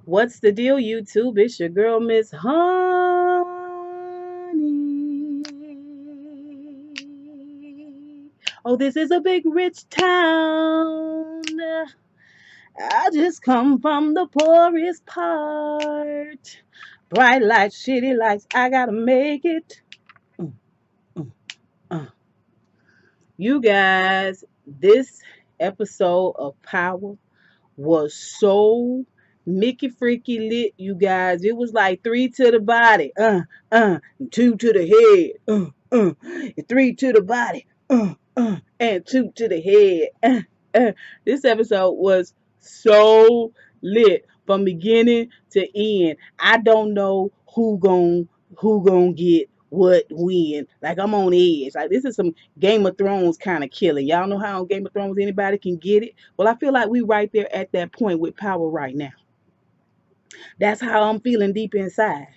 What's the deal, YouTube? It's your girl, Miss Honey. Oh, this is a big rich town. I just come from the poorest part. Bright lights, shitty lights, I gotta make it. Mm, mm, uh. You guys, this episode of Power was so Mickey freaky lit, you guys. It was like three to the body, two to the head, three to the body, and two to the head. This episode was so lit from beginning to end. I don't know who gon' get what when. Like I'm on edge. Like this is some Game of Thrones kind of killing. Y'all know how on Game of Thrones anybody can get it. Well, I feel like we right there at that point with Power right now. That's how I'm feeling deep inside.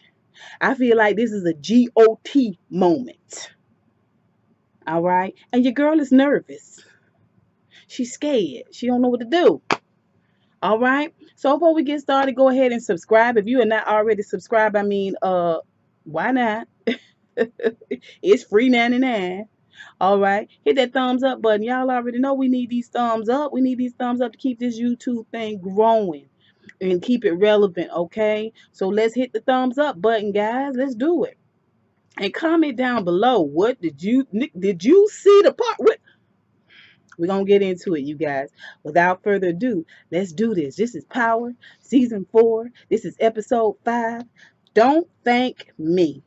I feel like this is a GOT moment. All right, and your girl is nervous. She's scared. She don't know what to do. All right. So before we get started, go ahead and subscribe. If you are not already subscribed, I mean, why not? It's free 99. All right. Hit that thumbs up button. Y'all already know we need these thumbs up. We need these thumbs up to keep this YouTube thing growing and keep it relevant. Okay. So let's hit the thumbs up button, guys. Let's do it. And comment down below. What did you see the part? We're going to get into it, you guys. Without further ado, let's do this. This is Power, Season 4. This is Episode 5. Don't Thank Me.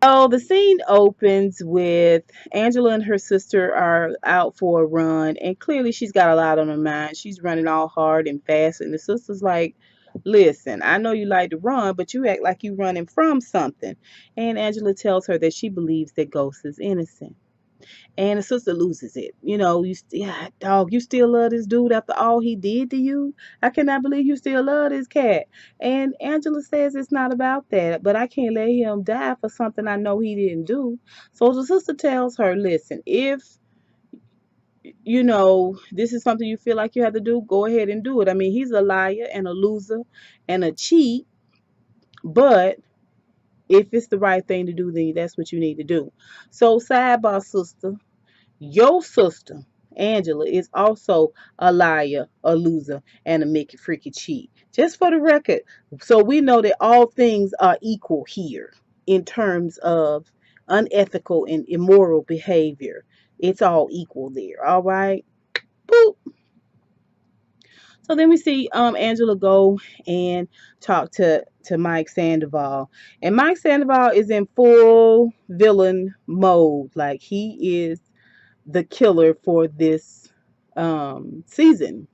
So the scene opens with Angela and her sister are out for a run, and clearly she's got a lot on her mind. She's running all hard and fast, and the sister's like, listen, I know you like to run, but you act like you're running from something. And Angela tells her that she believes that Ghost is innocent. And the sister loses it. You know, yeah, dog, you still love this dude after all he did to you? I cannot believe you still love this cat. And Angela says it's not about that, but I can't let him die for something I know he didn't do. So the sister tells her, listen, if you know this is something you feel like you have to do, go ahead and do it. I mean, he's a liar and a loser and a cheat, but if it's the right thing to do, then that's what you need to do. So sidebar, sister. Your sister, Angela, is also a liar, a loser, and a Mickey freaky cheat. Just for the record, so we know that all things are equal here in terms of unethical and immoral behavior. It's all equal there. All right. Boop. So then we see Angela go and talk to Mike Sandoval, and Mike Sandoval is in full villain mode. Like he is the killer for this season.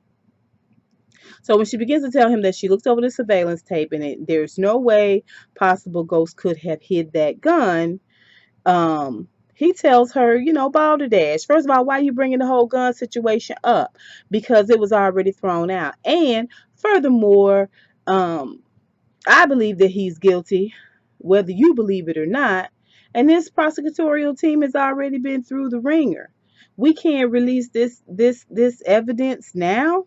So when she begins to tell him that she looks over the surveillance tape and there's no way possible Ghost could have hid that gun, he tells her, you know, balderdash. First of all, why are you bringing the whole gun situation up? Because it was already thrown out. And furthermore, I believe that he's guilty, whether you believe it or not. And this prosecutorial team has already been through the ringer. We can't release this evidence now.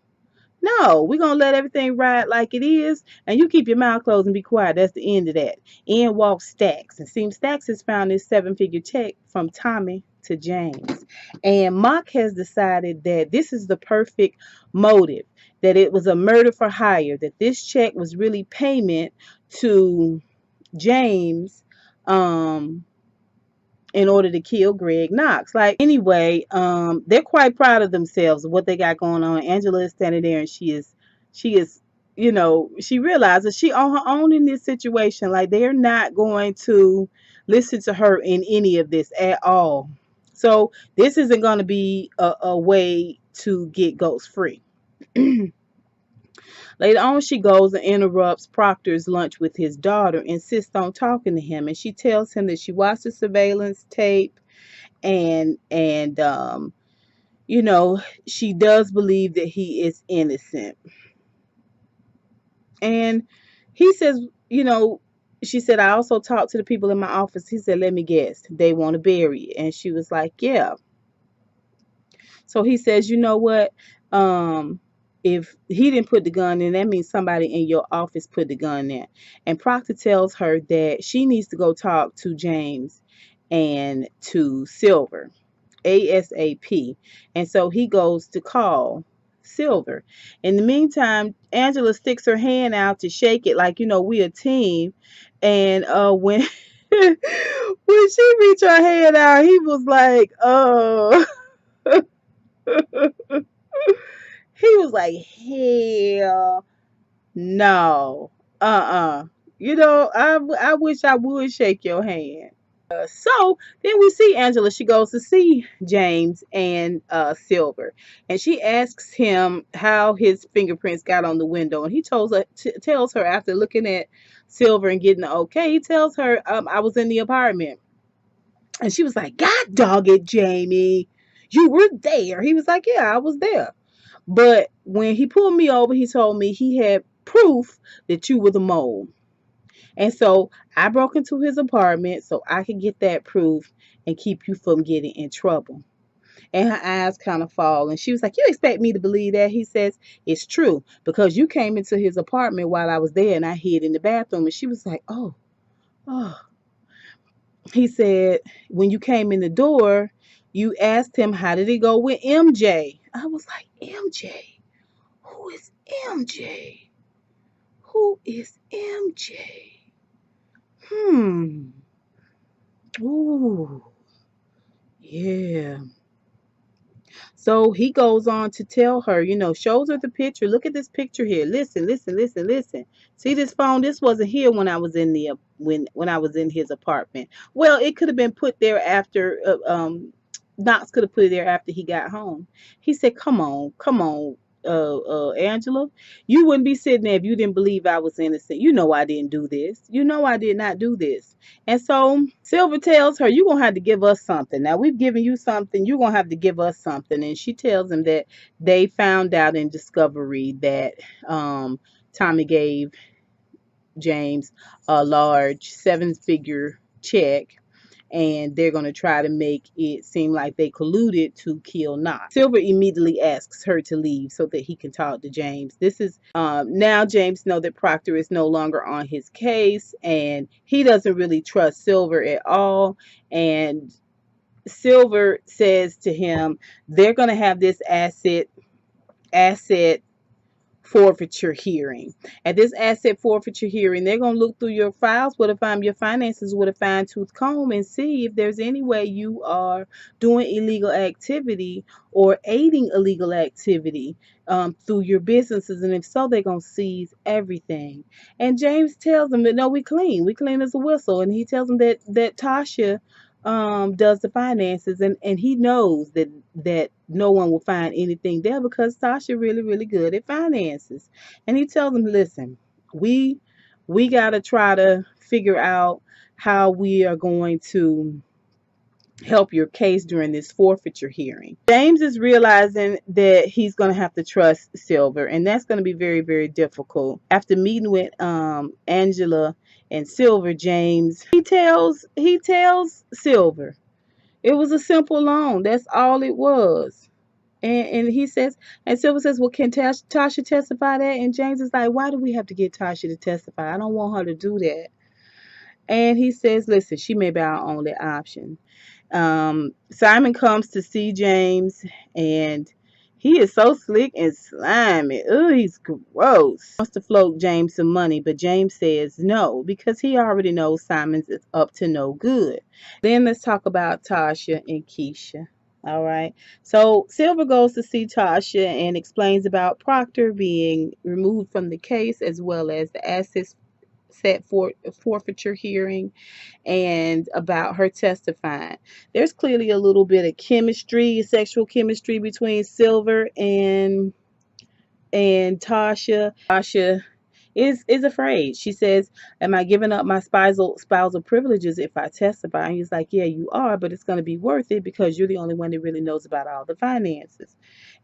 No, we're gonna let everything ride like it is, and you keep your mouth closed and be quiet. That's the end of that. In walks Stacks, and seems Stacks has found this seven-figure check from Tommy to James, and Mock has decided that this is the perfect motive. That it was a murder for hire. That this check was really payment to James, in order to kill Greg Knox. Like anyway, they're quite proud of themselves of what they got going on. Angela is standing there and she is, you know, she realizes she on her own in this situation. Like they're not going to listen to her in any of this at all. So this isn't going to be a way to get Ghost free. Later on, she goes and interrupts Proctor's lunch with his daughter, insists on talking to him, and she tells him that she watched the surveillance tape, and you know, she does believe that he is innocent. And he says, you know, she said, I also talked to the people in my office. He said, let me guess, they want to bury it. And she was like, yeah. So he says, you know what? if he didn't put the gun in, that means somebody in your office put the gun there. And Proctor tells her that she needs to go talk to James and to Silver ASAP. And so he goes to call Silver. In the meantime, Angela sticks her hand out to shake it like, we a team. And when when she reached her hand out, he was like, oh, he was like, hell no. Uh-uh. I wish I would shake your hand. So then we see Angela. She goes to see James and Silver, and she asks him how his fingerprints got on the window. And he tells her after looking at Silver and getting the okay, he tells her, I was in the apartment. And she was like, God dog it, Jamie, you were there. He was like, yeah, I was there. But when he pulled me over, he told me he had proof that you were the mole. And so I broke into his apartment so I could get that proof and keep you from getting in trouble. And her eyes kind of fall. And she was like, you expect me to believe that? He says, it's true, because you came into his apartment while I was there and I hid in the bathroom. And she was like, oh, oh. He said, when you came in the door, you asked him, how did it go with MJ? I was like, MJ? Who is MJ? Who is MJ? Ooh, yeah. So he goes on to tell her, shows her the picture. Look at this picture here. Listen, listen, listen, listen. See this phone? This wasn't here when I was in the when I was in his apartment. Well, it could have been put there after Knox could have put it there after he got home. He said, come on, Angela. You wouldn't be sitting there if you didn't believe I was innocent. You know I didn't do this. You know I did not do this. And so Silver tells her, you're going to have to give us something. Now, we've given you something. You're going to have to give us something. And she tells him that they found out in discovery that Tommy gave James a large 7-figure check, and they're going to try to make it seem like they colluded to kill Knox. Silver immediately asks her to leave so that he can talk to James. This is now James knows that Proctor is no longer on his case, and he doesn't really trust Silver at all. And Silver says to him, they're going to have this asset forfeiture hearing. At this asset forfeiture hearing, they're going to look through your files with your finances with a fine-tooth comb and see if there's any way you are doing illegal activity or aiding illegal activity through your businesses. And if so, they're going to seize everything. And James tells them that, no, we clean as a whistle. And he tells them that Tasha does the finances, and he knows that no one will find anything there because Tasha really good at finances. And he tells them, listen, we gotta try to figure out how we are going to help your case during this forfeiture hearing. James is realizing that he's going to have to trust Silver, and that's going to be very difficult. After meeting with Angela and Silver, James he tells Silver it was a simple loan. That's all it was. And he says, and Silver says, well, can Tasha testify that? And James is like, why do we have to get Tasha to testify? I don't want her to do that. And he says, listen, she may be our only option. Simon comes to see James, and he is so slick and slimy. Oh, he's gross. He wants to float James some money, but James says no because he already knows Simon's is up to no good. Then let's talk about Tasha and Keisha. All right. So Silver goes to see Tasha and explains about Proctor being removed from the case, as well as the assets set for forfeiture hearing, and about her testifying. There's clearly a little bit of chemistry, sexual chemistry between Silver and Tasha. Tasha is afraid. She says, am I giving up my spousal privileges if I testify? And he's like, yeah, you are, but it's going to be worth it because you're the only one that really knows about all the finances.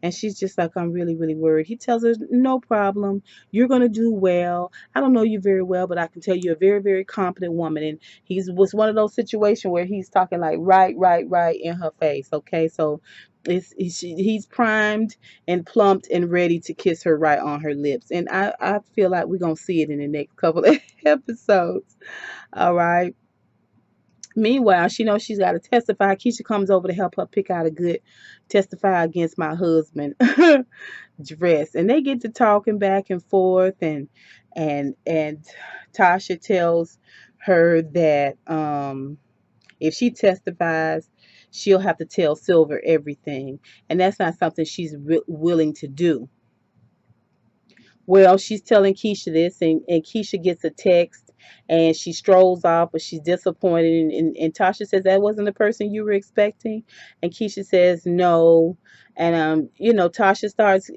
And she's just like, I'm really worried. He tells her, no problem. You're going to do well. I don't know you very well, but I can tell you're a very competent woman. And was one of those situations where he's talking like right in her face. Okay. So He's primed and plumped and ready to kiss her right on her lips. And I feel like we're gonna see it in the next couple of episodes. All right. Meanwhile, she knows she's got to testify. Keisha comes over to help her pick out a good testify against my husband dress, and they get to talking back and forth, and Tasha tells her that if she testifies, she'll have to tell Silver everything, and that's not something she's willing to do. Well, she's telling Keisha this, and Keisha gets a text, and she strolls off, but she's disappointed. And Tasha says, "That wasn't the person you were expecting," and Keisha says, "No." And Tasha starts,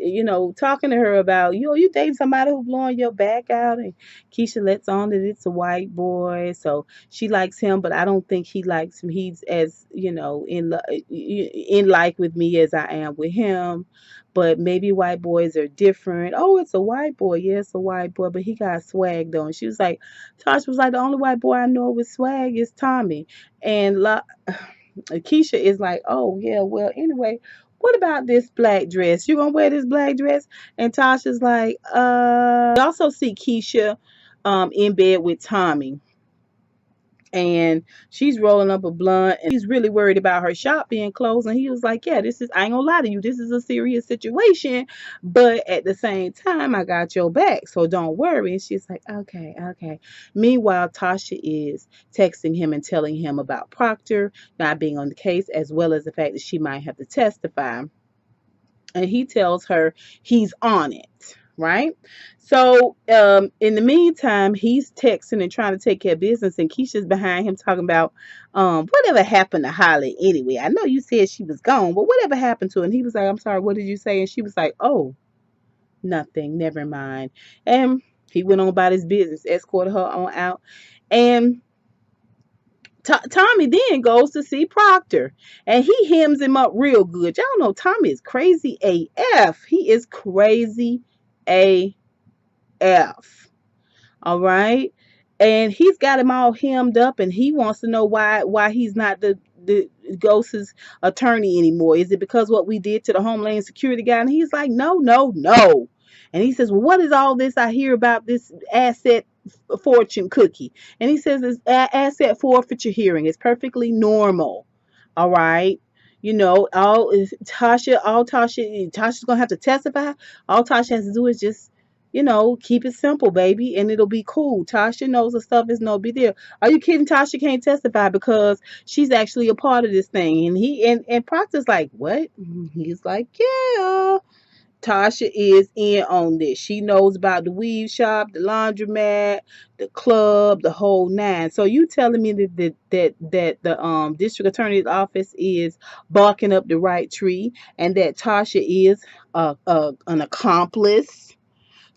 talking to her about, you dating somebody who blowing your back out, and Keisha lets on that it's a white boy, so she likes him, but I don't think he likes him. He's as, in like with me as I am with him, but maybe white boys are different. Oh, it's a white boy. Yeah, it's a white boy, but he got swag though. And she was like, Tasha was like, the only white boy I know with swag is Tommy. And Keisha is like, oh, yeah, well, anyway, what about this black dress? You gonna wear this black dress? And Tasha's like, we also see Keisha in bed with Tommy, and she's rolling up a blunt, and he's really worried about her shop being closed. And he was like, yeah, I ain't gonna lie to you, this is a serious situation, but at the same time, I got your back, so don't worry. And she's like, okay, okay. Meanwhile, Tasha is texting him and telling him about Proctor not being on the case, as well as the fact that she might have to testify, and he tells her he's on it. Right. So in the meantime, he's texting and trying to take care of business, and Keisha's behind him talking about whatever happened to Holly anyway. I know you said she was gone, but whatever happened to her? And he was like, I'm sorry, what did you say? And she was like, oh, nothing, never mind. And he went on about his business, escorted her on out. And Tommy then goes to see Proctor, and he hems him up real good. Y'all know Tommy is crazy AF. He is crazy AF. All right. And he's got him all hemmed up, and he wants to know why he's not the Ghost's attorney anymore. Is it because what we did to the Homeland Security guy? And he's like, no, no, no. And he says, well, what is all this I hear about this asset fortune cookie? And he says it's asset forfeiture hearing. It's perfectly normal. All right. Tasha's gonna have to testify. All Tasha has to do is just, keep it simple, baby, and it'll be cool. Tasha knows the stuff is no big deal. Are you kidding? Tasha can't testify because she's actually a part of this thing. And and Proctor's like, what? He's like, yeah. Tasha is in on this. She knows about the weave shop, the laundromat, the club, the whole nine. So you telling me that the district attorney's office is barking up the right tree, and that Tasha is an accomplice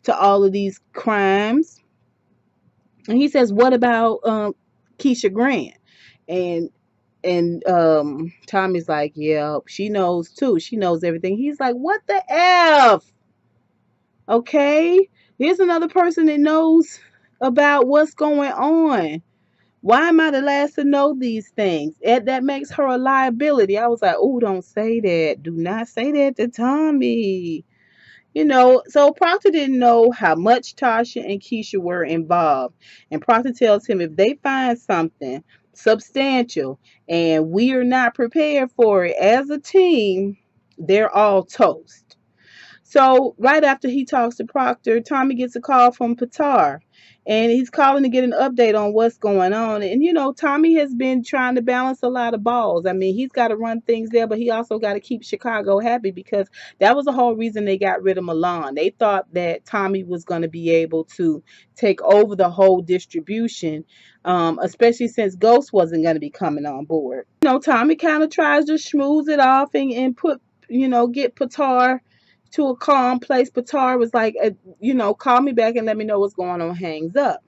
to all of these crimes? And he says, what about Keisha Grant? And Tommy's like, yeah, she knows too. She knows everything. He's like, what the F? Okay, here's another person that knows about what's going on. Why am I the last to know these things? That makes her a liability. I was like, oh, don't say that. Do not say that to Tommy. So Proctor didn't know how much Tasha and Keisha were involved. And Proctor tells him if they find something substantial and we are not prepared for it as a team, they're all toast. So right after he talks to Proctor, Tommy gets a call from Patar, and he's calling to get an update on what's going on. And Tommy has been trying to balance a lot of balls. I mean, he's got to run things there, but he also got to keep Chicago happy, because that was the whole reason they got rid of Milan. They thought that Tommy was going to be able to take over the whole distribution, especially since Ghost wasn't going to be coming on board. Tommy kind of tries to schmooze it off and put, get Patar to a calm place. Patar was like, call me back and let me know what's going on, hangs up.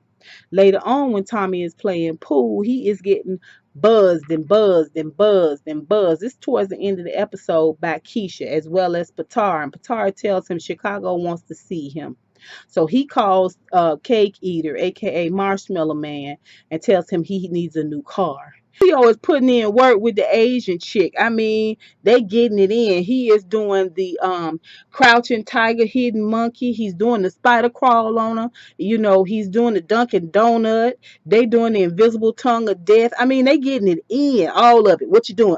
Later on, when Tommy is playing pool, he is getting buzzed and buzzed and buzzed and buzzed. This towards the end of the episode by Keisha as well as Patar. And Patar tells him Chicago wants to see him. So he calls Cake Eater, aka Marshmallow Man, and tells him he needs a new car. Julio is putting in work with the Asian chick. I mean, they getting it in. He is doing the crouching tiger, hidden monkey. He's doing the spider crawl on her. You know, he's doing the Dunkin' Donut. They doing the invisible tongue of death. I mean, they getting it in, all of it. What you doing?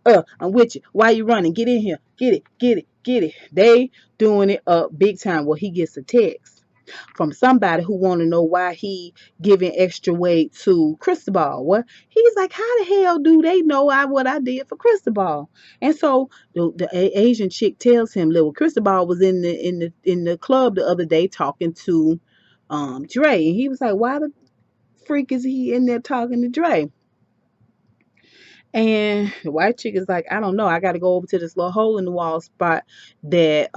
I'm with you. Why you running? Get in here. Get it, get it, get it. They doing it up big time. Well, he gets a text from somebody who want to know why he giving extra weight to Cristobal. What he's like, how the hell do they know what I did for Cristobal? And so the Asian chick tells him, little Cristobal was in the club the other day talking to Dre, and he was like, why the freak is he in there talking to Dre? And the white chick is like, I don't know. I got to go over to this little hole in the wall spot that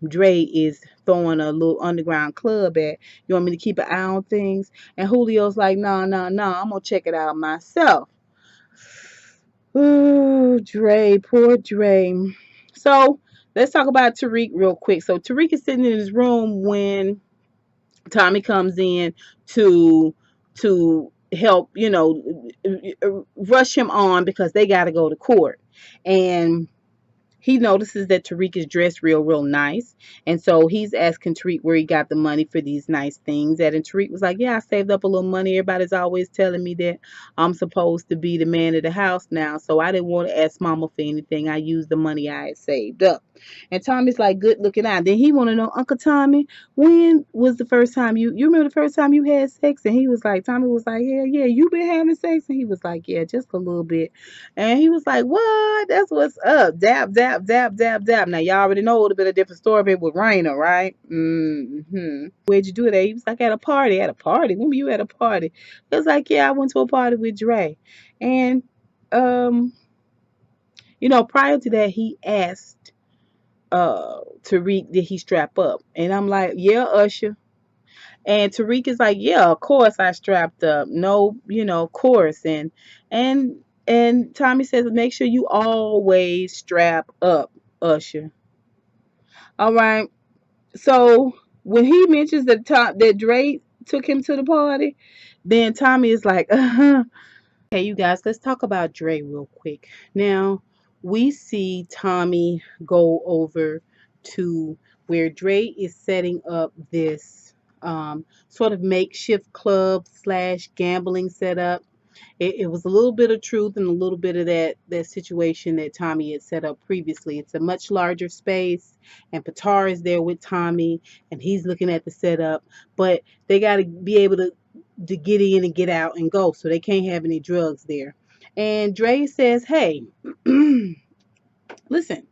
Dre is throwing a little underground club at. You want me to keep an eye on things? And Julio's like, no, no, no. I'm gonna check it out myself. Ooh, Dre, poor Dre. So let's talk about Tariq real quick. So Tariq is sitting in his room when Tommy comes in to help, rush him on because they got to go to court. And he notices that Tariq is dressed real nice. And so he's asking Tariq where he got the money for these nice things. And Tariq was like, yeah, I saved up a little money. Everybody's always telling me that I'm supposed to be the man of the house now. So I didn't want to ask mama for anything. I used the money I had saved up. And Tommy's like, good looking out. Then he want to know, Uncle Tommy, when was the first time you remember the first time you had sex? And he was like, Tommy was like, hell yeah, you been having sex? And he was like, yeah, just a little bit. And he was like, what? That's what's up. Dab, dab, dab, dab, dab. Now, y'all already know a little bit of different story of it with Raina, right? Where'd you do it at? He was like, at a party. At a party? When were you at a party? He was like, yeah, I went to a party with Dre. And, prior to that, he asked Tariq, did he strap up? And I'm like, yeah, Usher. And Tariq is like, yeah, of course I strapped up. No, of course. And Tommy says, make sure you always strap up, Usher. All right. So when he mentions that Drake took him to the party, then Tommy is like, uh-huh. Okay, you guys, let's talk about Dre real quick. Now, we see Tommy go over to where Dre is setting up this sort of makeshift club slash gambling setup. It was a little bit of truth and a little bit of that situation that Tommy had set up previously. It's a much larger space, and Patar is there with Tommy, and he's looking at the setup. But they got to be able to get in and get out and go, so they can't have any drugs there. And Dre says, "Hey, listen,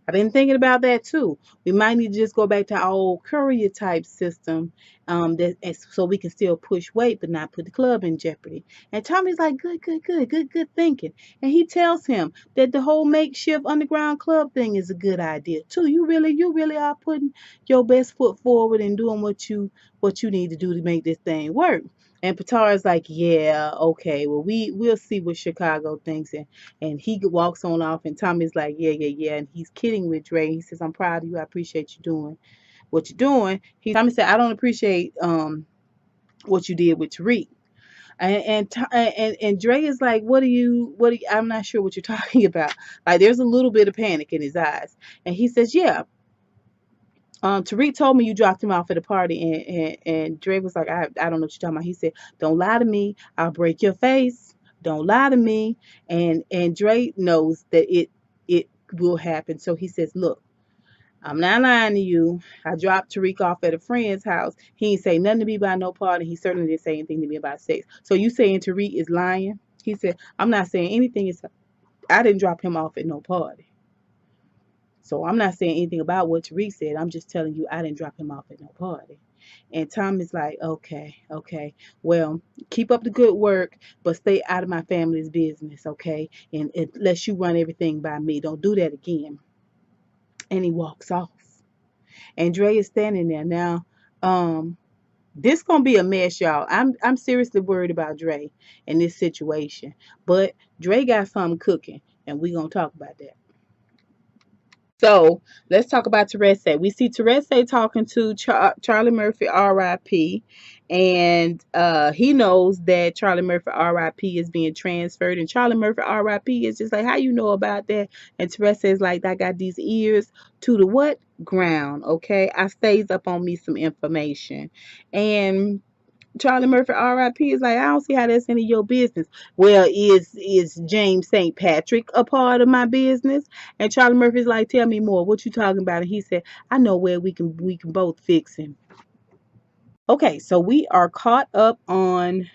I've been thinking about that too. We might need to just go back to our old courier type system, so we can still push weight but not put the club in jeopardy." And Tommy's like, good thinking. And he tells him that the whole makeshift underground club thing is a good idea too. You really are putting your best foot forward and doing what you need to do to make this thing work. And Patar is like, yeah, okay, well we'll see what Chicago thinks. And he walks on off, and Tommy's like, yeah. And he's kidding with Dre. He says, I'm proud of you. I appreciate you doing what you're doing. Tommy said, I don't appreciate what you did with Tariq. And Dre is like, I'm not sure what you're talking about. Like, there's a little bit of panic in his eyes. And he says, yeah, Tariq told me you dropped him off at a party, and Dre was like, I don't know what you're talking about. He said, don't lie to me. I'll break your face. Don't lie to me. And Dre knows that it will happen. So he says, look, I'm not lying to you. I dropped Tariq off at a friend's house. He ain't say nothing to me about no party. He certainly didn't say anything to me about sex. So you saying Tariq is lying? He said, I'm not saying anything. I didn't drop him off at no party. So I'm not saying anything about what Tariq said. I'm just telling you I didn't drop him off at no party. And Tom is like, okay. Well, keep up the good work, but stay out of my family's business, okay? And unless you run everything by me, don't do that again. And he walks off. And Dre is standing there. Now, this gonna be a mess, y'all. I'm seriously worried about Dre in this situation. But Dre got something cooking, and we gonna talk about that. So let's talk about Teresi. We see Teresi talking to Charlie Murphy, R.I.P., and he knows that Charlie Murphy, R.I.P., is being transferred, and Charlie Murphy, R.I.P., is just like, how you know about that? And Teresi is like, I got these ears to the what ground? Okay, I stays up on me some information, and Charlie Murphy, R.I.P., is like, I don't see how that's any of your business. Well, is James St. Patrick a part of my business? And Charlie Murphy's like, tell me more. What you talking about? And he said, I know where we can both fix him. Okay, so we are caught up on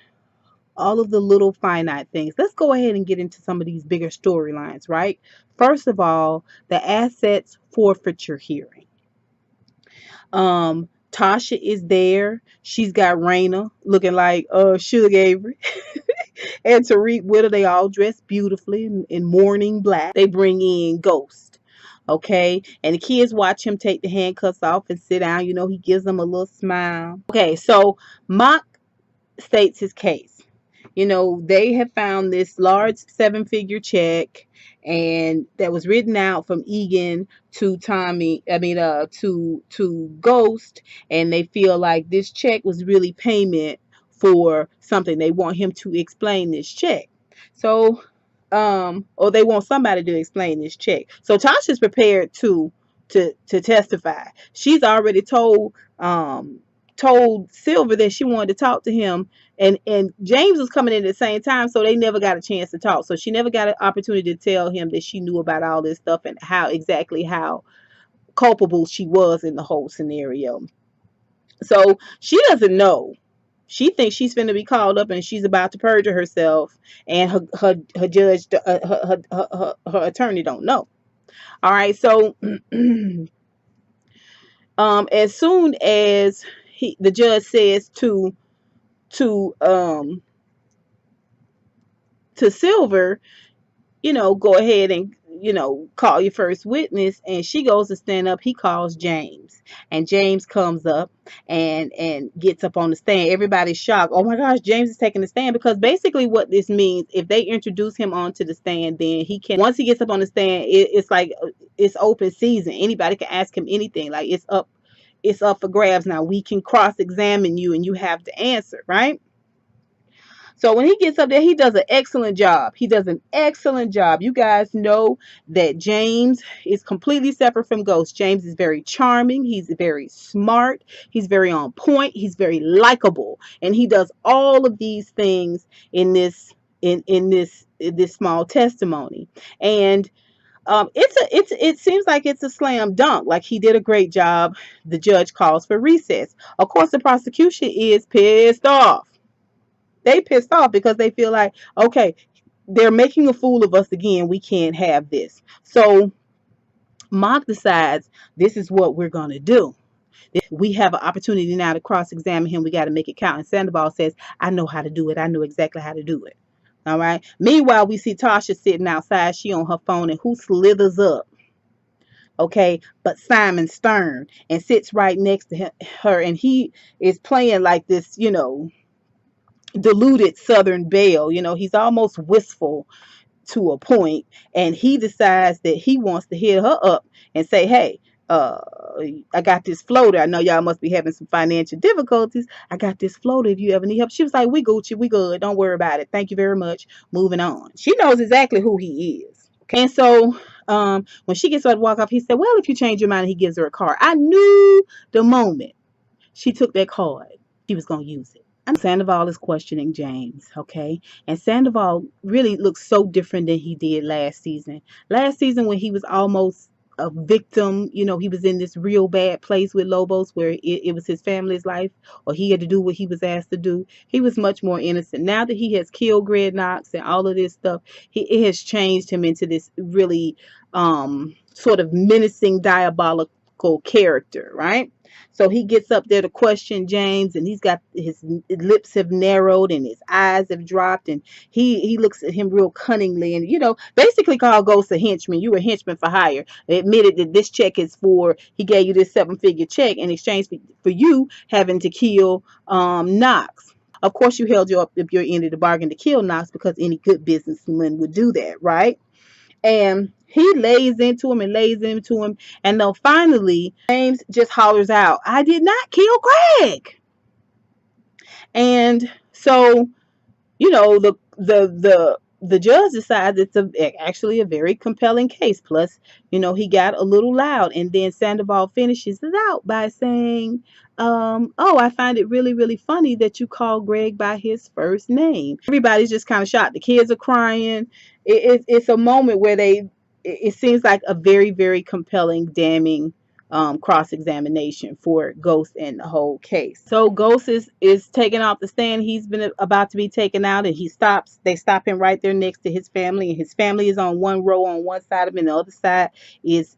all of the little finite things. Let's go ahead and get into some of these bigger storylines, right? First of all, the assets forfeiture hearing. Tasha is there. She's got Raina looking like Sugar Avery. And Tariq with her, they all dressed beautifully in mourning black. They bring in Ghost. Okay. And the kids watch him take the handcuffs off and sit down. You know, he gives them a little smile. Okay, so Mock states his case. You know, they have found this large 7-figure check, and that was written out from Egan to to Ghost, and they feel like this check was really payment for something. They want him to explain this check. So or they want somebody to explain this check. So Tasha's prepared to testify. She's already told Silver that she wanted to talk to him, and James was coming in at the same time, so they never got a chance to talk. So she never got an opportunity to tell him that she knew about all this stuff and how culpable she was in the whole scenario. So she doesn't know. She thinks she's going to be called up and she's about to perjure herself, and her judge, her attorney don't know. All right, so as soon as the judge says to um to Silver, go ahead and call your first witness, and she goes to stand up, he calls James, and James comes up and gets up on the stand. Everybody's shocked. Oh my gosh, James is taking the stand, because basically what this means, if they introduce him onto the stand, then he can, once he gets up on the stand, it's like it's open season. Anybody can ask him anything. Like, it's up for grabs now. We can cross-examine you and you have to answer, right? So when he gets up there, he does an excellent job. He does an excellent job. You guys know that James is completely separate from Ghost. James is very charming. He's very smart. He's very on point. He's very likable, and he does all of these things in this small testimony. And it seems like it's a slam dunk. Like, he did a great job. The judge calls for recess. Of course, the prosecution is pissed off. They pissed off because they feel like, okay, they're making a fool of us again. We can't have this. So Mock decides, this is what we're going to do. We have an opportunity now to cross-examine him. We got to make it count. And Sandoval says, I know how to do it. I know exactly how to do it. All right. Meanwhile, we see Tasha sitting outside. She on her phone, and who slithers up? Okay, but Simon Stern, and sits right next to her, and he is playing like this, deluded Southern belle. He's almost wistful to a point, and he decides that he wants to hit her up and say, hey, uh I got this floater. I know y'all must be having some financial difficulties. I got this floater if you ever need help. She was like, we Gucci, we good, don't worry about it, thank you very much, moving on. She knows exactly who he is. Okay, and so when she gets ready to walk off, he said, well, if you change your mind, he gives her a card. I knew the moment she took that card, she was going to use it. Sandoval is questioning James, okay? And Sandoval really looks so different than he did last season. Last season, when he was almost a victim, he was in this real bad place with Lobos, where it was his family's life, or he had to do what he was asked to do. He was much more innocent. Now that he has killed Greg Knox and all of this stuff, it has changed him into this really sort of menacing, diabolical character, right? So he gets up there to question James, and he's got his lips have narrowed and his eyes have dropped, and he looks at him real cunningly, and basically called Ghost a henchman. You were a henchman for hire. They admitted that this check is for, he gave you this 7-figure check in exchange for you having to kill Knox. Of course, you held your end of the bargain to kill Knox, because any good businessman would do that, right? And He lays into him and lays into him. And then finally, James just hollers out, "I did not kill Greg." And so, the judge decides it's actually a very compelling case. Plus, he got a little loud, and then Sandoval finishes it out by saying, "Oh, I find it really, really funny that you call Greg by his first name." Everybody's just kind of shocked. The kids are crying. It's a moment where it seems like a very, very compelling, damning cross-examination for Ghost and the whole case. So Ghost is taken off the stand. He's been about to be taken out, and they stop him right there next to his family, and his family is on one row on one side of him, and the other side is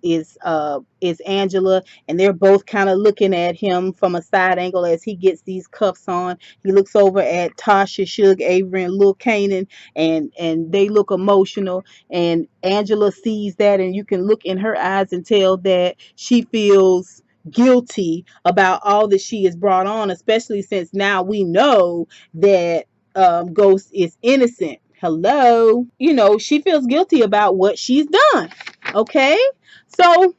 Angela, and they're both kind of looking at him from a side angle as he gets these cuffs on. He looks over at Tasha, Suge, Avery, and Lil Kanan, and they look emotional, and Angela sees that, and you can look in her eyes and tell that she feels guilty about all that she has brought on, especially since now we know that Ghost is innocent. Hello. She feels guilty about what she's done. Okay? So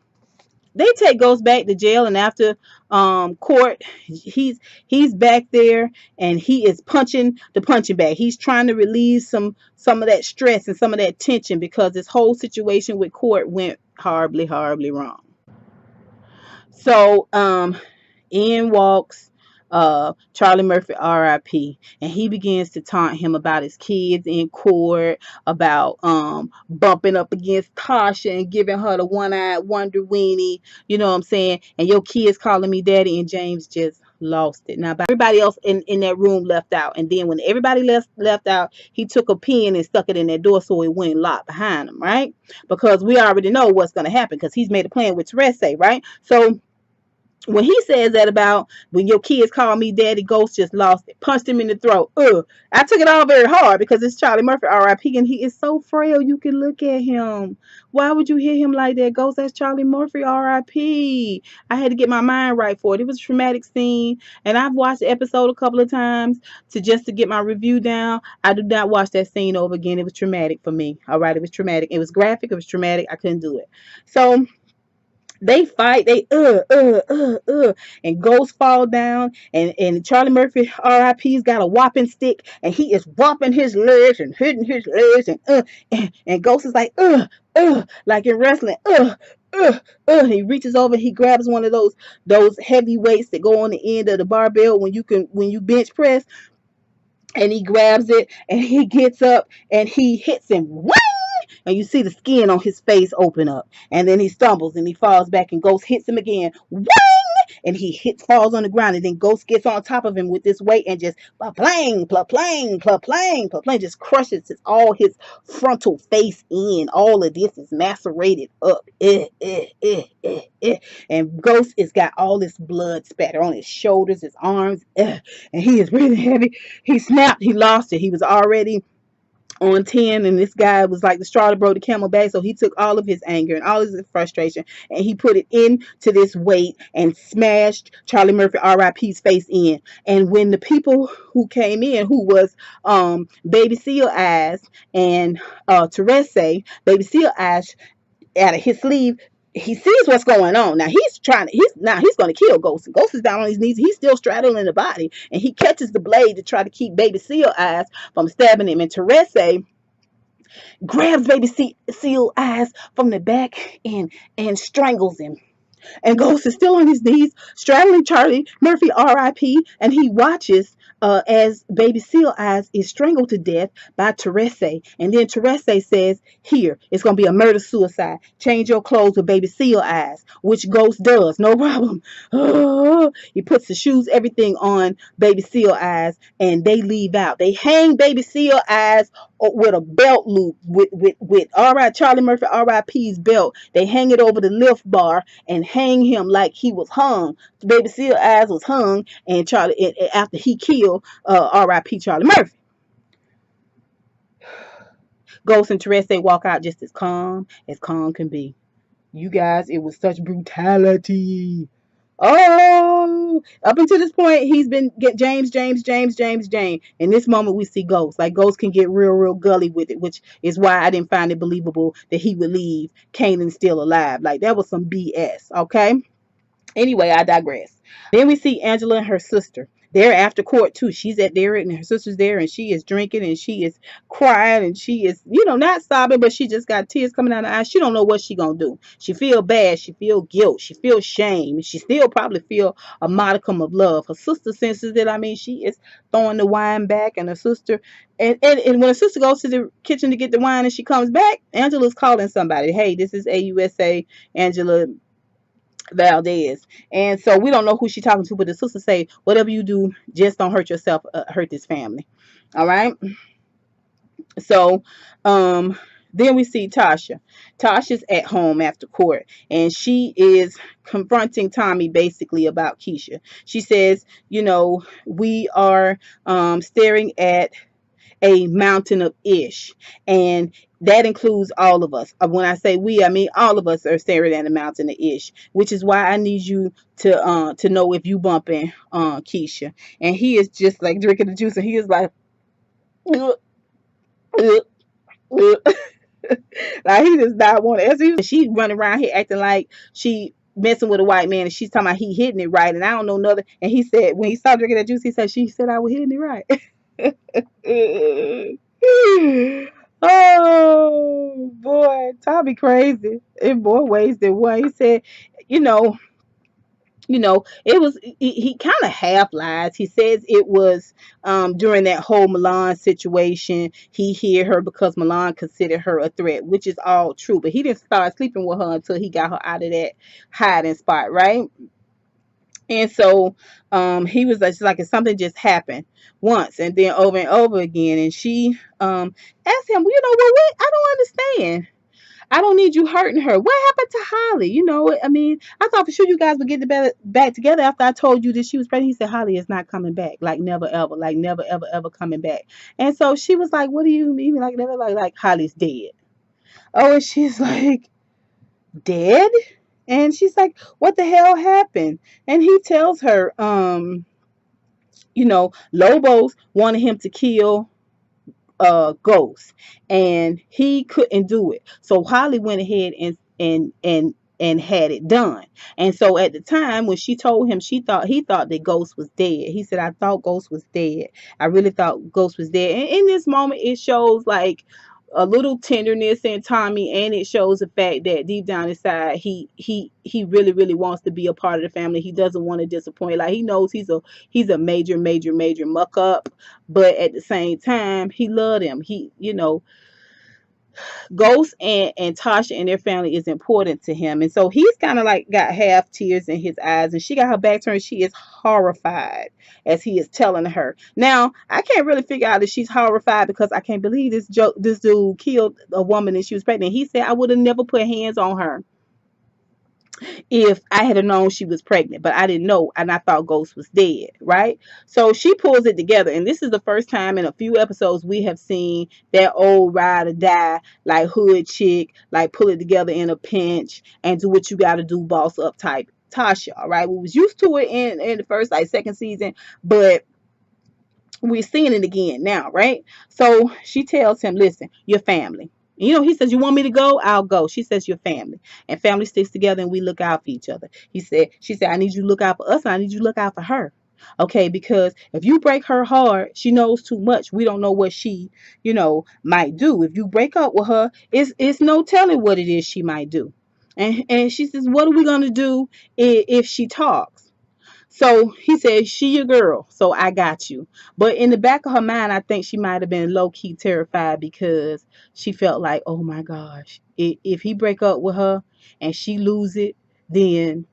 they take Ghost back to jail, and after court, he's back there, and he is punching the punching bag. He's trying to relieve some of that stress and some of that tension, because this whole situation with court went horribly, horribly wrong. So in walks Charlie Murphy, R.I.P., and he begins to taunt him about his kids in court, about bumping up against Tasha and giving her the one-eyed wonder weenie, you know what I'm saying? And your kids calling me daddy, and James just lost it. Now, everybody else in that room left out, and then when everybody left out, he took a pin and stuck it in that door so it wouldn't lock behind him, right? Because we already know what's going to happen, because he's made a plan with Teresi, right? So when he says that about when your kids call me daddy, Ghost just lost it. Punched him in the throat. I took it all very hard because it's Charlie Murphy, R.I.P., and he is so frail you can look at him. Why would you hit him like that, Ghost? That's Charlie Murphy, R.I.P. I had to get my mind right for it. It was a traumatic scene, and I've watched the episode a couple of times to get my review down. I do not watch that scene over again. It was traumatic for me. All right, it was traumatic. It was graphic. It was traumatic. I couldn't do it. So they fight, and Ghost fall down, and Charlie Murphy, R.I.P.'s got a whopping stick, and he is whopping his legs and hitting his legs, and Ghost is like, like in wrestling, he reaches over, he grabs one of those heavy weights that go on the end of the barbell when you bench press, and he grabs it, and he gets up, and he hits him. Whang! And you see the skin on his face open up, and then he stumbles and he falls back, and Ghost hits him again. Whang! And he falls on the ground, and then Ghost gets on top of him with this weight and just plang, plang, plang, plang, just crushes all his frontal face in. All of this is macerated up. And Ghost has got all this blood spatter on his shoulders, his arms, and he is really heavy. He snapped. He lost it. He was already on 10, and this guy was like the straw that broke the camel back, so he took all of his anger and all of his frustration, and he put it into this weight and smashed Charlie Murphy, R.I.P.'s face in. And when the people who came in, who was Baby Seal Eyes and Teresi, Baby Seal Eyes, out of his sleeve, he sees what's going on. Now he's going to kill Ghost. Ghost is down on his knees. He's still straddling the body, and he catches the blade to try to keep Baby Seal Eyes from stabbing him. And Teresi grabs Baby Seal Eyes from the back and strangles him. And Ghost is still on his knees, straddling Charlie Murphy, R.I.P., and he watches as Baby Seal Eyes is strangled to death by Teresi. And then Teresi says, "Here, it's going to be a murder-suicide. Change your clothes with Baby Seal Eyes," which Ghost does, no problem. He puts the shoes, everything on Baby Seal Eyes, and they leave out. They hang Baby Seal Eyes with a belt loop, with Charlie Murphy, R.I.P.'s belt. They hang it over the lift bar and hang him like he was hung. Baby Seal Eyes was hung, and Charlie, after he killed R.I.P. Charlie Murphy. Ghost and Teresi walk out just as calm can be. You guys, it was such brutality. Oh, Up until this point, he's been get James. In this moment, we see Ghost. Like Ghost can get real gully with it, which is why I didn't find it believable that he would leave Kanan still alive. Like that was some BS. Okay. Anyway, I digress. Then we see Angela and her sister. They're after court too. She's at there and her sister's there and she is drinking and she is crying and she is, not sobbing, but she just got tears coming out of her eyes. She don't know what she gonna do. She feel bad. She feel guilt. She feel shame. She still probably feel a modicum of love. Her sister senses it. I mean, she is throwing the wine back and her sister and when her sister goes to the kitchen to get the wine and she comes back, Angela's calling somebody. Hey, this is AUSA Angela Valdez. And so we don't know who she's talking to, but the sister say, whatever you do, just don't hurt yourself, hurt this family. All right. So then we see Tasha. Tasha's at home after court and she is confronting Tommy basically about Keisha. She says, we are staring at a mountain of ish, and that includes all of us. When I say we, I mean all of us are staring at a mountain of ish, which is why I need you to know if you bumping Keisha. And he is just like drinking the juice and he is like like he does not want to answer. She's running around here acting like she messing with a white man and she's talking about he hitting it right and I don't know nothing. And he said when he stopped drinking that juice, he said she said I was hitting it right. Oh boy, Tommy crazy in more ways than one. He said, you know, it was he kind of half lies. He says it was during that whole Milan situation. He hid her because Milan considered her a threat, which is all true. But he didn't start sleeping with her until he got her out of that hiding spot, right? And so he was just like if something just happened once and then over and over again. And she asked him, what? I don't understand. I don't need you hurting her. What happened to Holly? I mean, I thought for sure you guys would get back together after I told you that she was pregnant. He said, Holly is not coming back. Like never ever. Like never ever ever coming back. And so she was like, what do you mean? Like never like Holly's dead. Oh, and she's like, dead? And she's like, what the hell happened? And he tells her, Lobos wanted him to kill Ghost and he couldn't do it. So Holly went ahead and had it done. And so at the time when she told him he thought that Ghost was dead. He said, I thought Ghost was dead. I really thought Ghost was dead. And in this moment it shows like a little tenderness in Tommy, and it shows the fact that deep down inside he really wants to be a part of the family. He doesn't want to disappoint. Like he knows he's a major muck up, but at the same time he loved him. Ghost and Tasha and their family is important to him. And so he's kind of like got half tears in his eyes and she got her back turned. She is horrified as he is telling her. Now, I can't really figure out if she's horrified because I can't believe this dude killed a woman and she was pregnant. He said, I would have never put hands on her if I had known she was pregnant, but I didn't know, and I thought Ghost was dead, right? So she pulls it together, and this is the first time in a few episodes we have seen that old ride or die, like hood chick, like pull it together in a pinch and do what you got to do, boss up type Tasha, all right? We was used to it in the first, like, second season, but we're seeing it again now, right? So she tells him, listen, your family. He says, you want me to go? I'll go. She says, your family. And family sticks together and we look out for each other. She said, I need you to look out for us and I need you to look out for her. Okay, because if you break her heart, she knows too much. We don't know what she, might do. If you break up with her, it's no telling what it is she might do. And she says, what are we going to do if she talks? So he said, she your girl, so I got you. But in the back of her mind, I think she might have been low-key terrified because she felt like, oh my gosh, if he break up with her and she lose it, then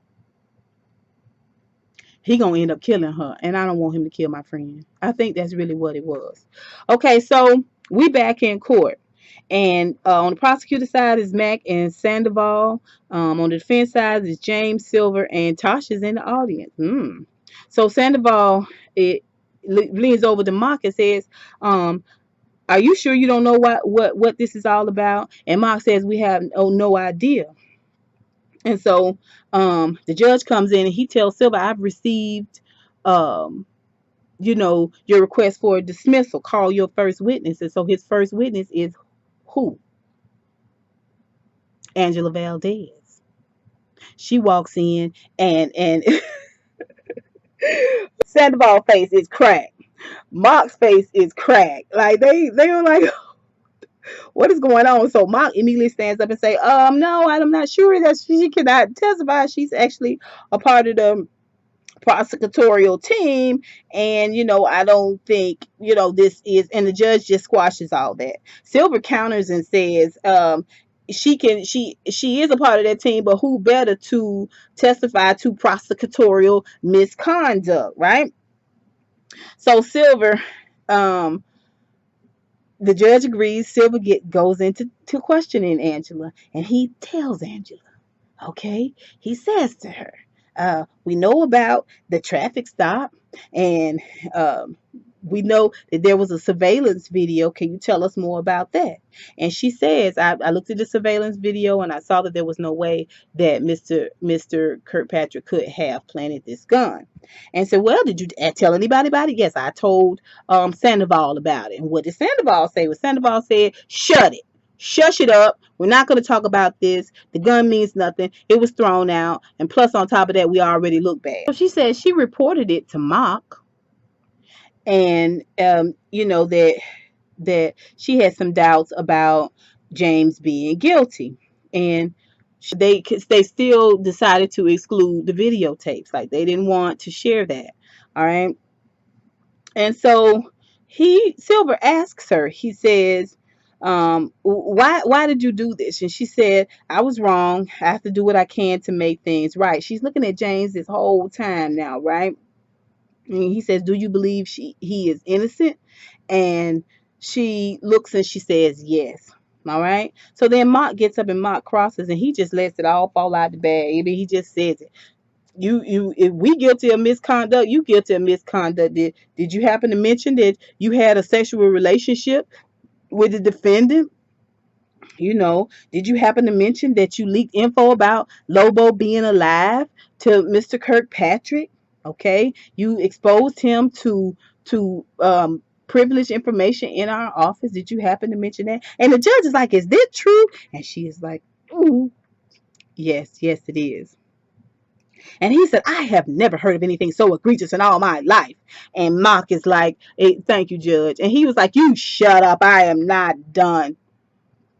he gonna end up killing her. And I don't want him to kill my friend. I think that's really what it was. Okay, so we back in court. And on the prosecutor side is Mac and Sandoval. On the defense side is James, Silver, and Tasha's in the audience. So Sandoval leans over to Mark and says, are you sure you don't know what this is all about? And Mark says, we have no idea. And so the judge comes in and he tells Silver, I've received um, your request for a dismissal. Call your first witness. And so his first witness is who? Angela Valdez. She walks in and Sandoval's face is cracked. Mark's face is cracked. Like they are like, what is going on? So Mark immediately stands up and say, no, I'm not sure that she cannot testify. She's actually a part of the prosecutorial team, and I don't think this is. And the judge just squashes all that. Silver counters and says, she is a part of that team, but who better to testify to prosecutorial misconduct, right? So Silver, um the judge agrees. Silver goes into questioning Angela, and he tells Angela, okay, he says to her, we know about the traffic stop, and um, we know that there was a surveillance video. Can you tell us more about that? And she says, I looked at the surveillance video and I saw that there was no way that Mr. Kirkpatrick could have planted this gun. And said, well, did you tell anybody about it? Yes, I told Sandoval about it. And what did Sandoval say? Well, Sandoval said, shut it. Shush it up. We're not going to talk about this. The gun means nothing. It was thrown out. And plus, on top of that, we already look bad. So she said she reported it to Mock. And, that she had some doubts about James being guilty. And they still decided to exclude the videotapes. Like, they didn't want to share that. All right. And so Silver asks her, he says, why did you do this? And she said, I was wrong. I have to do what I can to make things right. She's looking at James this whole time now, right? And he says, do you believe he is innocent? And she looks and she says, yes. All right. So then Mock gets up and Mock crosses, and he just lets it all fall out the bag. I mean, he just says it. If we guilty of misconduct, you guilty of misconduct. Did you happen to mention that you had a sexual relationship with the defendant? Did you happen to mention that you leaked info about Lobo being alive to Mr. Kirkpatrick? Okay, you exposed him to privileged information in our office. Did you happen to mention that? And the judge is like, is this true? And she is like, ooh, yes, it is. And he said, I have never heard of anything so egregious in all my life. And Mock is like, hey, thank you, Judge. And he was like, you shut up. I am not done.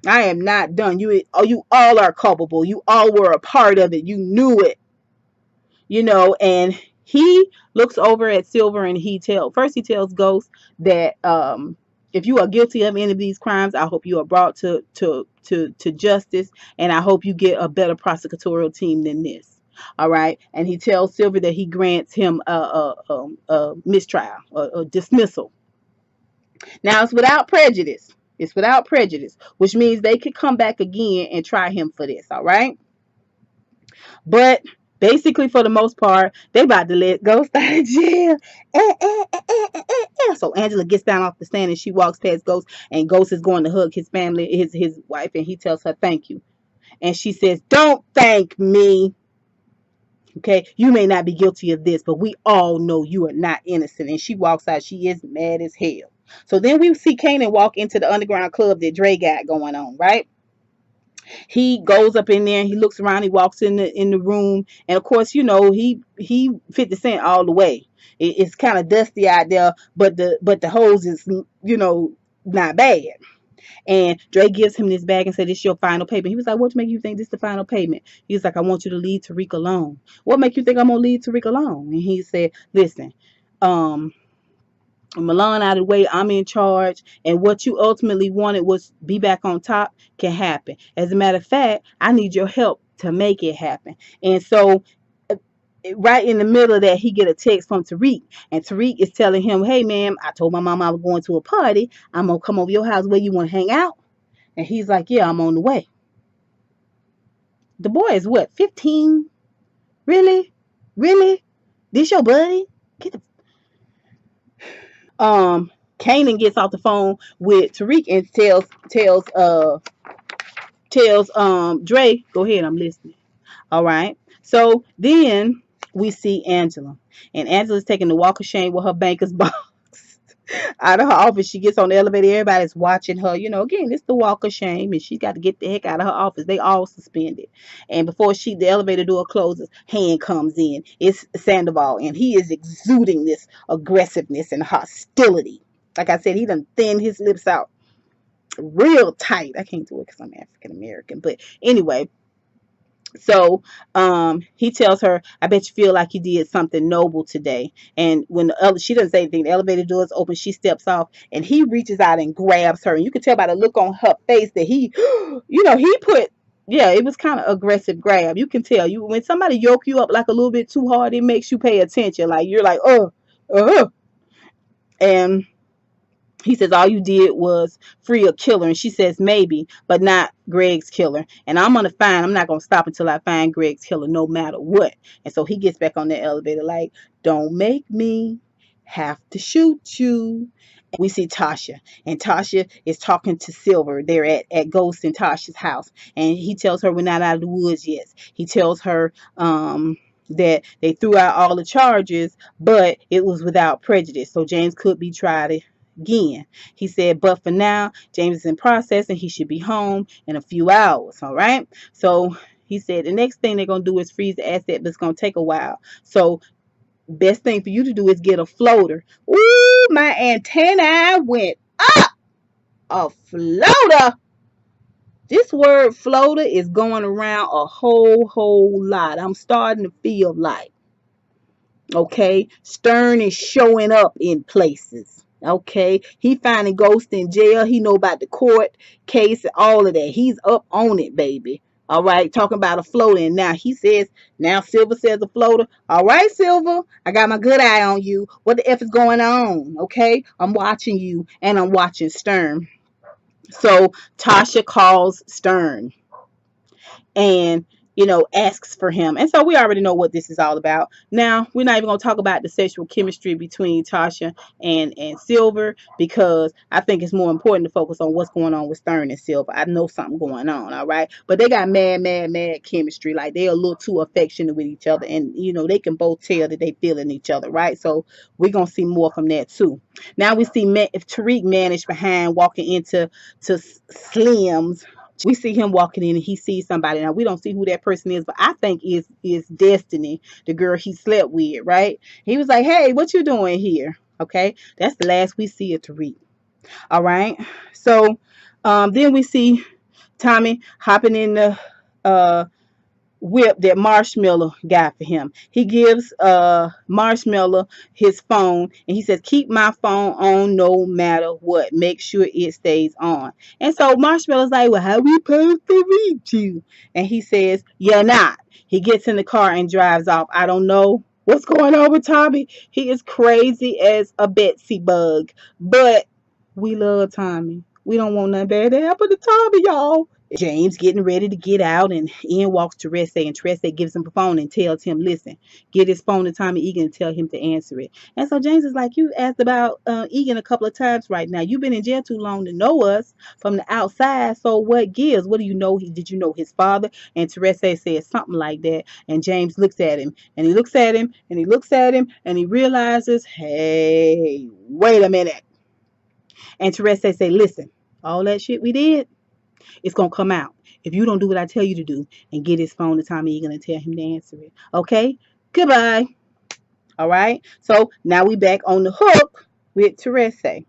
I am not done. You all are culpable. You all were a part of it. You knew it. And he looks over at Silver and he tells Ghost that if you are guilty of any of these crimes, I hope you are brought to justice, and I hope you get a better prosecutorial team than this. All right. And he tells Silver that he grants him a mistrial, a dismissal. Now it's without prejudice. It's without prejudice, which means they could come back again and try him for this. All right. But basically, for the most part, they about to let Ghost out of jail. So Angela gets down off the stand and she walks past Ghost, and Ghost is going to hug his family, his wife, and he tells her thank you. And she says, don't thank me. Okay, you may not be guilty of this, but we all know you are not innocent. And she walks out. She is mad as hell. So then we see Kanan walk into the underground club that Dre got going on, right? He goes up in there and he looks around. He walks in the room, and of course, he 50 Cent all the way. It's kind of dusty out there, but the hose is not bad. And Dre gives him this bag and said, this is your final payment. He was like, what make you think this is the final payment? He was like, I want you to leave Tariq alone. What make you think I'm going to leave Tariq alone? And he said, listen, Milan out of the way, I'm in charge, and what you ultimately wanted was be back on top can happen. As a matter of fact, I need your help to make it happen. And so right in the middle of that, he get a text from Tariq, and Tariq is telling him, hey man, I told my mom I was going to a party. I'm gonna come over your house. Where you want to hang out? And he's like, yeah, I'm on the way. The boy is what, 15? Really this your buddy? Get the Kanan gets off the phone with Tariq and tells Dre, go ahead, I'm listening. All right. So then we see Angela, and Angela's taking the walk of shame with her banker's box out of her office. She gets on the elevator. Everybody's watching her. Again, it's the walk of shame, and she's got to get the heck out of her office. They all suspended. And before the elevator door closes, hand comes in. It's Sandoval, and he is exuding this aggressiveness and hostility. Like I said, he done thinned his lips out real tight. I can't do it because I'm African American. But anyway, so he tells her, I bet you feel like you did something noble today. And when she doesn't say anything, the elevator doors open, she steps off, and he reaches out and grabs her. And you can tell by the look on her face that he, he put, yeah, it was kind of aggressive grab. You can tell when somebody yoke you up like a little bit too hard, it makes you pay attention. Like you're like, and he says, all you did was free a killer. And she says, maybe, but not Greg's killer. And I'm not going to stop until I find Greg's killer, no matter what. And so he gets back on the elevator like, don't make me have to shoot you. And we see Tasha. And Tasha is talking to Silver. They're at Ghost in Tasha's house. And he tells her we're not out of the woods yet. He tells her that they threw out all the charges, but it was without prejudice. So James could be tried again. He said, but for now, James is in process and he should be home in a few hours. All right. So he said the next thing they're going to do is freeze the asset, but it's going to take a while. So best thing for you to do is get a floater. Ooh, my antenna went up. A floater. This word floater is going around a whole lot. I'm starting to feel like, okay, Stern is showing up in places. Okay, he finding Ghost in jail. He know about the court case and all of that. He's up on it, baby. All right, talking about a floater. And now Silver says a floater. All right, Silver, I got my good eye on you. What the F is going on? Okay, I'm watching you, and I'm watching Stern. So Tasha calls Stern and asks for him. And so we already know what this is all about. Now, we're not even going to talk about the sexual chemistry between Tasha and Silver, because I think it's more important to focus on what's going on with Stern and Silver. I know something going on, all right? But they got mad chemistry. Like, they're a little too affectionate with each other, and they can both tell that they feeling each other, right? So we're going to see more from that too. Now we see if Tariq managed behind, walking into Slim's. We see him walking in and he sees somebody. Now, we don't see who that person is, but I think is Destiny, the girl he slept with, right? He was like, hey, what you doing here? Okay, that's the last we see of Tariq. All right. So then we see Tommy hopping in the whip that Marshmallow got for him. He gives Marshmallow his phone, and he says, keep my phone on no matter what. Make sure it stays on. And so Marshmallow's like, well, how we supposed to reach you? And he says, you're not. He gets in the car and drives off. I don't know what's going on with Tommy. He is crazy as a Betsy bug, but we love Tommy. We don't want nothing bad to happen to Tommy, y'all. James getting ready to get out, and in walks Teresi, and Teresi gives him a phone and tells him, listen, get his phone to Tommy Egan and tell him to answer it. And so James is like, you asked about Egan a couple of times right now. You've been in jail too long to know us from the outside, so what gives? What do you know? Did you know his father? And Teresi says something like that, and James looks at him, and he looks at him, and he looks at him, and he realizes, hey, wait a minute. And Teresi say, listen, all that shit we did, it's going to come out if you don't do what I tell you to do and get his phone to Tommy Egan and tell him to answer it. Okay? Goodbye. All right? So now we back on the hook with Teresi.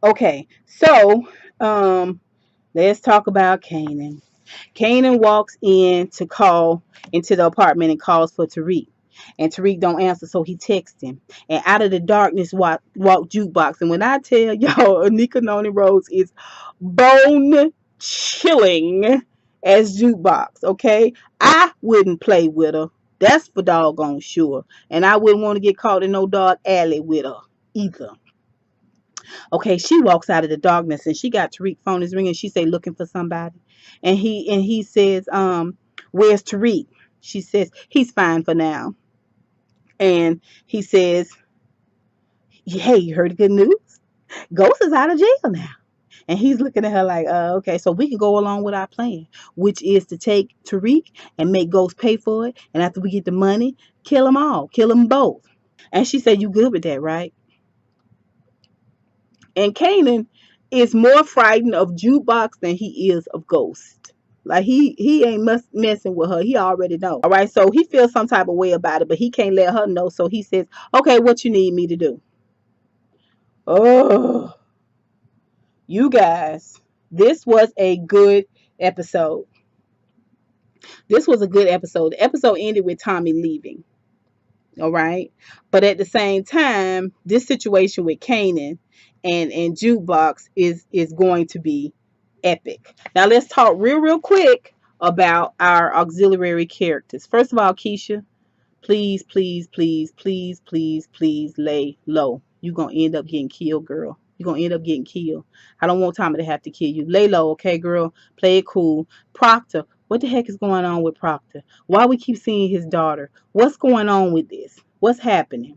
Okay. So let's talk about Kanan. Kanan walks in to call into the apartment and calls for Tariq. And Tariq don't answer, so he texts him. And out of the darkness walk Jukebox. And when I tell y'all, Anika Noni Rose is bone chilling as Jukebox, okay? I wouldn't play with her. That's for doggone sure. And I wouldn't want to get caught in no dark alley with her either. Okay, she walks out of the darkness, and she got Tariq's phone is ringing. She say, looking for somebody. And he says, where's Tariq? She says, he's fine for now. And he says, hey, you heard the good news? Ghost is out of jail now. And he's looking at her like, okay, so we can go along with our plan, which is to take Tariq and make Ghost pay for it. And after we get the money, kill them all, kill them both. And she said, you good with that, right? And Kanan is more frightened of Jukebox than he is of Ghost. Like he ain't messing with her. He already know. All right, so he feels some type of way about it, but he can't let her know. So he says, "Okay, what you need me to do?" Oh, you guys, this was a good episode. This was a good episode. The episode ended with Tommy leaving. All right, but at the same time, this situation with Kanan and Jukebox is going to be epic. Now let's talk real quick about our auxiliary characters. First of all, Keisha, please, please, please, please, please, please lay low. You're gonna end up getting killed, girl. You're gonna end up getting killed. I don't want Tommy to have to kill you. Lay low, okay, girl. Play it cool. Proctor, what the heck is going on with Proctor? Why we keep seeing his daughter? What's going on with this? What's happening?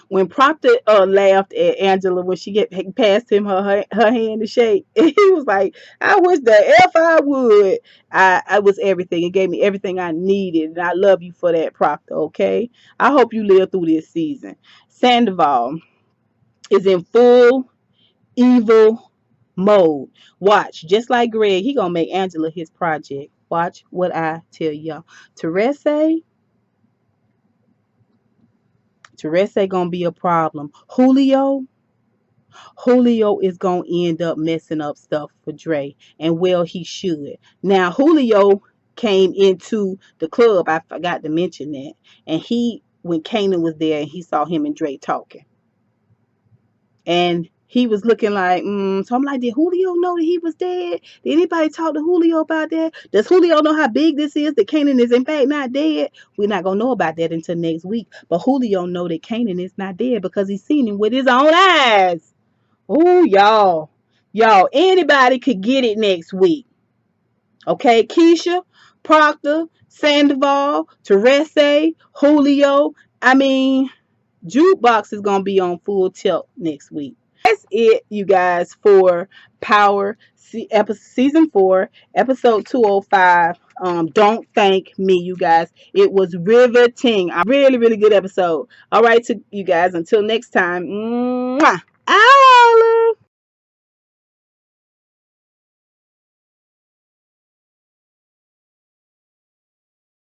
When Proctor laughed at Angela when she passed him her hand to shake, he was like, "I wish the f I would." I was everything. It gave me everything I needed, and I love you for that, Proctor. Okay, I hope you live through this season. Sandoval is in full evil mode. Watch, just like Greg, he gonna make Angela his project. Watch what I tell y'all. Teresi gonna be a problem. Julio is going to end up messing up stuff for Dre. And well, he should. Now, Julio came into the club. I forgot to mention that. And when Kanan was there, he saw him and Dre talking. And he was looking like, so I'm like, did Julio know that he was dead? Did anybody talk to Julio about that? Does Julio know how big this is, that Kanan is in fact not dead? We're not going to know about that until next week. But Julio know that Kanan is not dead because he's seen him with his own eyes. Oh, y'all, anybody could get it next week. Okay, Keisha, Proctor, Sandoval, Teresi, Julio. I mean, Jukebox is gonna be on full tilt next week. That's it, you guys, for Power Season 4, Episode 205. Don't thank me, you guys. It was riveting. A really, really good episode. All right, to you guys. Until next time. Mwah.